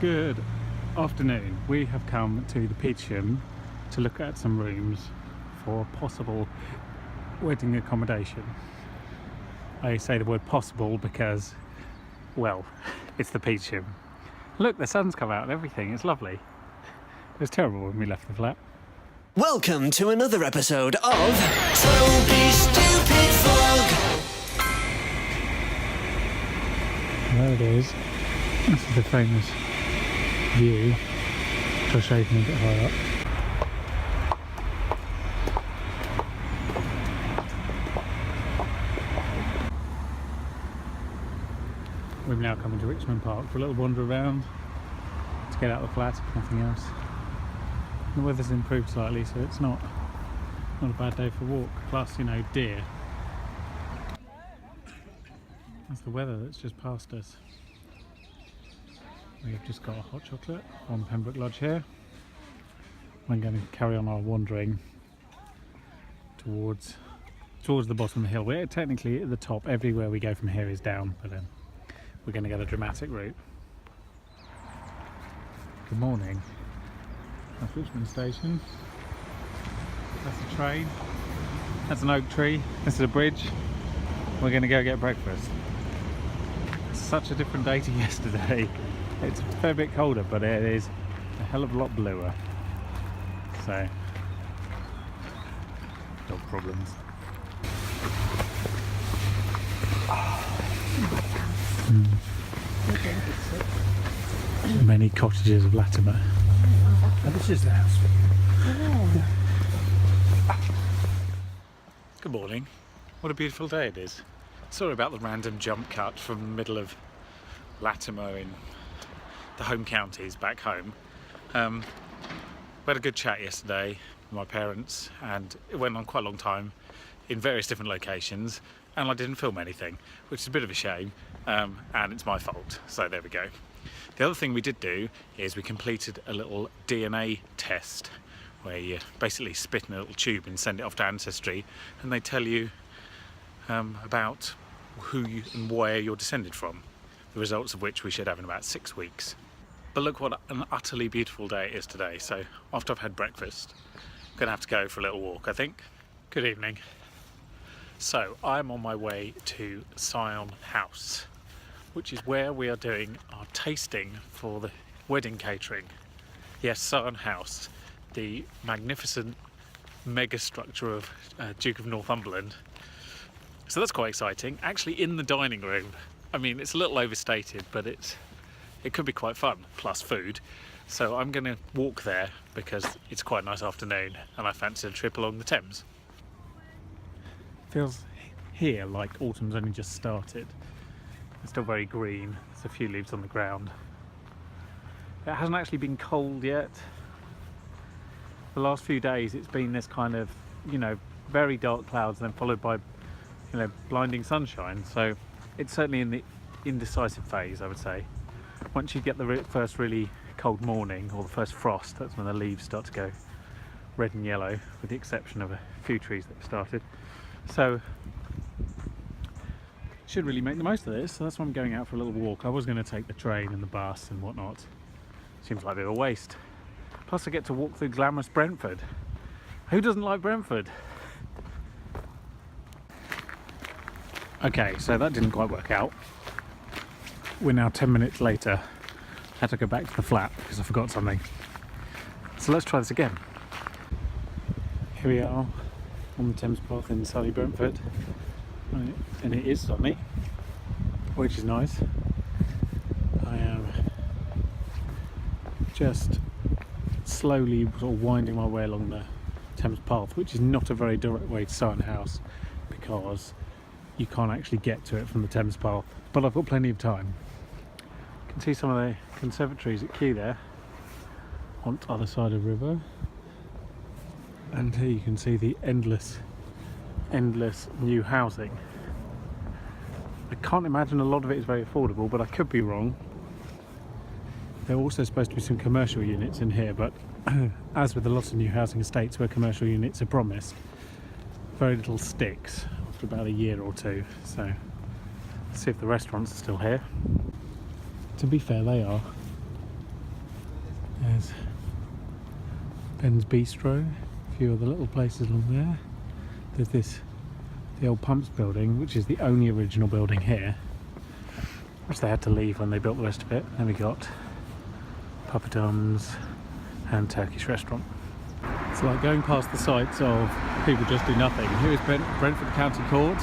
Good afternoon. We have come to the Peacham to look at some rooms for possible wedding accommodation. I say the word possible because, well, it's the Peacham. Look, the sun's come out and everything. It's lovely. It was terrible when we left the flat. Welcome to another episode of Toby Stupid Vlog. There it is. This is the famous view. I'll show you from a bit higher up. We've now come into Richmond Park for a little wander around to get out of the flat, if nothing else. The weather's improved slightly, so it's not a bad day for a walk. Plus, you know, deer. That's the weather that's just passed us. We've just got a hot chocolate on Pembroke Lodge here. I'm going to carry on our wandering towards the bottom of the hill. We're technically at the top. Everywhere we go from here is down, but we're going to get a dramatic route. Good morning. That's Richmond Station. That's a train. That's an oak tree. This is a bridge. We're going to go get breakfast. It's such a different day to yesterday. It's a fair bit colder, but it is a hell of a lot bluer. So, dog problems. Many cottages of Latimer. And this is the house. Good morning. What a beautiful day it is. Sorry about the random jump cut from the middle of Latimer in the home counties back home. We had a good chat yesterday with my parents and it went on quite a long time in various different locations, and I didn't film anything, which is a bit of a shame, and it's my fault, so there we go. The other thing we did do is we completed a little DNA test where you basically spit in a little tube and send it off to Ancestry, and they tell you about who you and where you're descended from, the results of which we should have in about 6 weeks. But look what an utterly beautiful day it is today. So after I've had breakfast, I'm going to have to go for a little walk, I think. Good evening. So I'm on my way to Sion House, which is where we are doing our tasting for the wedding catering. Yes, Sion House, the magnificent mega structure of Duke of Northumberland. So that's quite exciting. Actually in the dining room. I mean, it's a little overstated, but it could be quite fun, plus food. So I'm going to walk there because it's quite a nice afternoon and I fancy a trip along the Thames. Feels here like autumn's only just started. It's still very green, there's a few leaves on the ground. It hasn't actually been cold yet. The last few days it's been this kind of, you know, very dark clouds and then followed by, you know, blinding sunshine. So it's certainly in the indecisive phase, I would say. Once you get the first really cold morning or the first frost, that's when the leaves start to go red and yellow, with the exception of a few trees that have started. So should really make the most of this. So that's why I'm going out for a little walk. I was going to take the train and the bus and whatnot. Seems like a bit of a waste. Plus I get to walk through glamorous Brentford. Who doesn't like Brentford? Okay, so that didn't quite work out. We're now 10 minutes later. I had to go back to the flat because I forgot something. So let's try this again. Here we are on the Thames Path in sunny Brentford. And it is sunny, which is nice. I am just slowly sort of winding my way along the Thames Path, which is not a very direct way to Sion House because you can't actually get to it from the Thames Path, but I've got plenty of time. You can see some of the conservatories at Kew there on the other side of the river, and here you can see the endless new housing. I can't imagine a lot of it is very affordable, but I could be wrong. There are also supposed to be some commercial units in here, but as with a lot of new housing estates where commercial units are promised, very little sticks after about a year or two. So let's see if the restaurants are still here. To be fair, they are. There's Ben's Bistro, a few other little places along there. There's the old pumps building, which is the only original building here, which they had to leave when they built the rest of it. Then we got Papadum's and Turkish restaurant. It's like going past the sites of people just do nothing. Here is Brentford County Court.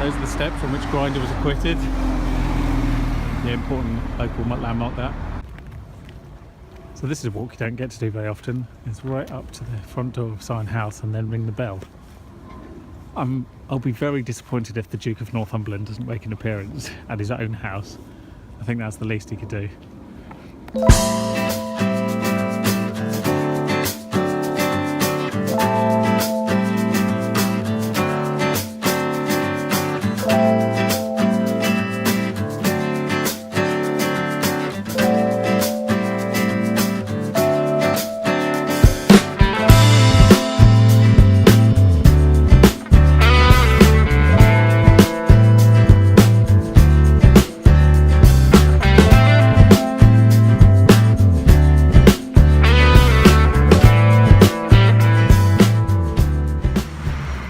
Those are the steps on which Grinder was acquitted. The important local landmark there. So this is a walk you don't get to do very often. It's right up to the front door of Sion House and then ring the bell. I'll be very disappointed if the Duke of Northumberland doesn't make an appearance at his own house. I think that's the least he could do.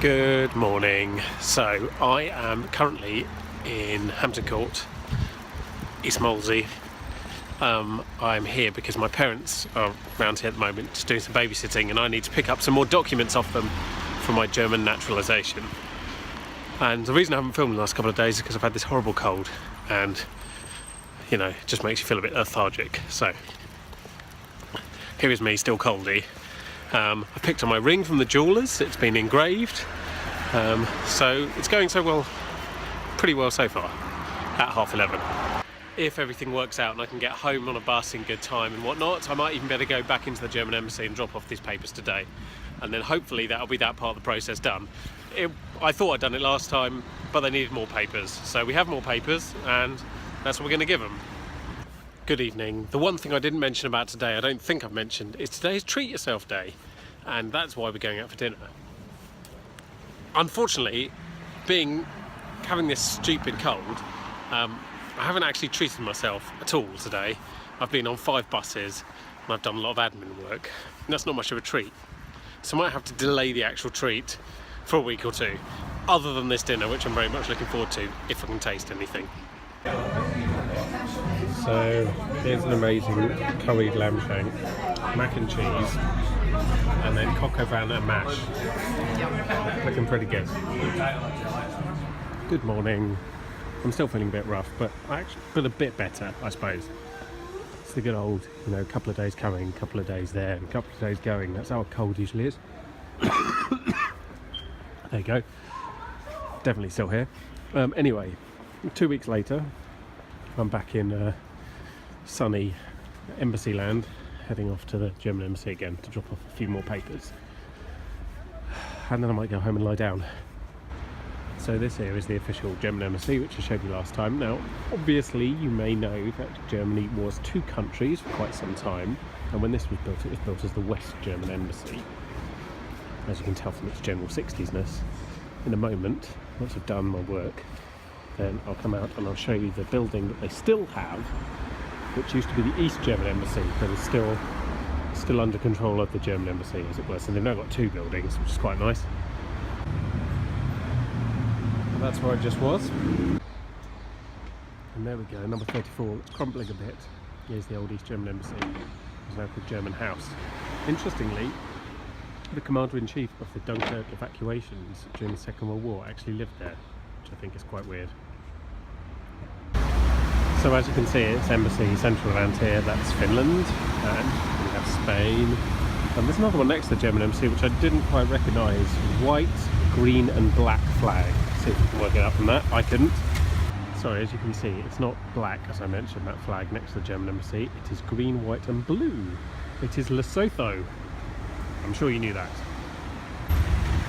Good morning. So I am currently in Hampton Court, East Molesey. I'm here because my parents are around here at the moment just doing some babysitting, and I need to pick up some more documents off them for my German naturalisation. And the reason I haven't filmed the last couple of days is because I've had this horrible cold, and you know, it just makes you feel a bit lethargic. So here is me, still coldy. I picked up my ring from the jewellers. It's been engraved, so it's going pretty well so far at 11:30. If everything works out and I can get home on a bus in good time and whatnot, I might even be able to go back into the German embassy and drop off these papers today, and then hopefully that'll be that part of the process done. I thought I'd done it last time, but they needed more papers, so we have more papers and that's what we're going to give them. Good evening. The one thing I didn't mention about today, I don't think I've mentioned, is today's Treat Yourself Day, and that's why we're going out for dinner. Unfortunately, having this stupid cold, I haven't actually treated myself at all today. I've been on 5 buses and I've done a lot of admin work, and that's not much of a treat. So I might have to delay the actual treat for a week or two, other than this dinner, which I'm very much looking forward to, if I can taste anything. So here's an amazing curried lamb shank, mac and cheese, and then coq au vin and mash. Looking pretty good. Good morning. I'm still feeling a bit rough, but I actually feel a bit better, I suppose. It's the good old, you know, couple of days coming, couple of days there, and a couple of days going. That's how a cold usually is. There you go. Definitely still here. Anyway, 2 weeks later, I'm back in sunny embassy land, heading off to the German embassy again to drop off a few more papers, and then I might go home and lie down. So this here is the official German embassy, which I showed you last time. Now obviously you may know that Germany was 2 countries for quite some time, and when this was built, it was built as the West German Embassy, as you can tell from its general 60s-ness. In a moment, once I've done my work, then I'll come out and I'll show you the building that they still have, which used to be the East German Embassy, but is still under control of the German Embassy, as it were. So they've now got 2 buildings, which is quite nice. And that's where I just was. And there we go, number 34. It's crumbling a bit. Here's the old East German Embassy. It's now called German House. Interestingly, the Commander-in-Chief of the Dunkirk evacuations during the Second World War actually lived there, which I think is quite weird. So as you can see, it's embassy central around here. That's Finland, and we have Spain. And there's another one next to the German embassy, which I didn't quite recognise. White, green and black flag. See if you can work it out from that. I couldn't. Sorry, as you can see, it's not black, as I mentioned, that flag next to the German embassy. It is green, white and blue. It is Lesotho. I'm sure you knew that.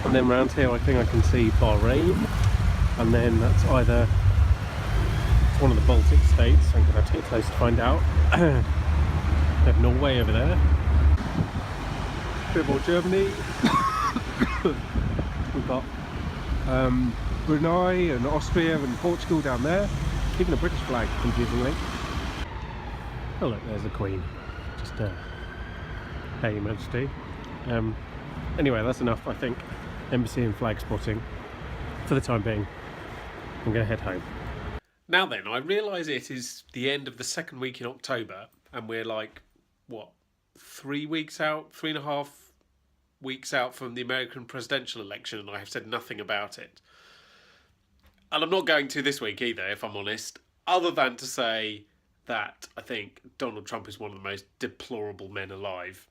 And then round here I think I can see Bahrain, and then that's either one of the Baltic states. I'm going to have to get close to find out. We have Norway over there. A bit more Germany. We've got Brunei and Austria and Portugal down there. Even a British flag, confusingly. Oh look, there's the Queen, just Hey, Your Majesty. Anyway, that's enough, I think. Embassy and flag spotting. For the time being, I'm going to head home. Now then, I realise it is the end of the second week in October, and we're like, what, 3 weeks out, 3.5 weeks out from the American presidential election, and I have said nothing about it. And I'm not going to this week either, if I'm honest, other than to say that I think Donald Trump is one of the most deplorable men alive.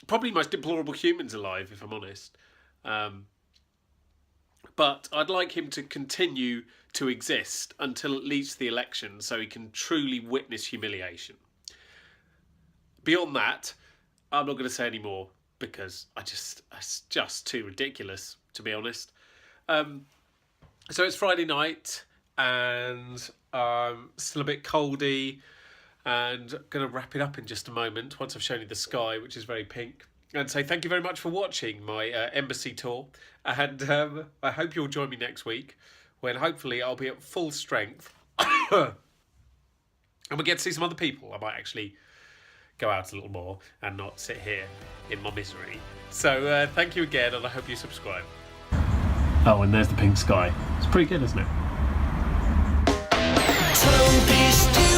Probably most deplorable humans alive, if I'm honest. But I'd like him to continue to exist until at least the election so he can truly witness humiliation. Beyond that, I'm not going to say any more because it's just too ridiculous, to be honest. So it's Friday night and still a bit coldy, and I'm going to wrap it up in just a moment once I've shown you the sky, which is very pink. And say thank you very much for watching my embassy tour. And I hope you'll join me next week when hopefully I'll be at full strength. And we'll get to see some other people. I might actually go out a little more and not sit here in my misery. So thank you again, and I hope you subscribe. Oh, and there's the pink sky. It's pretty good, isn't it? Toby Stew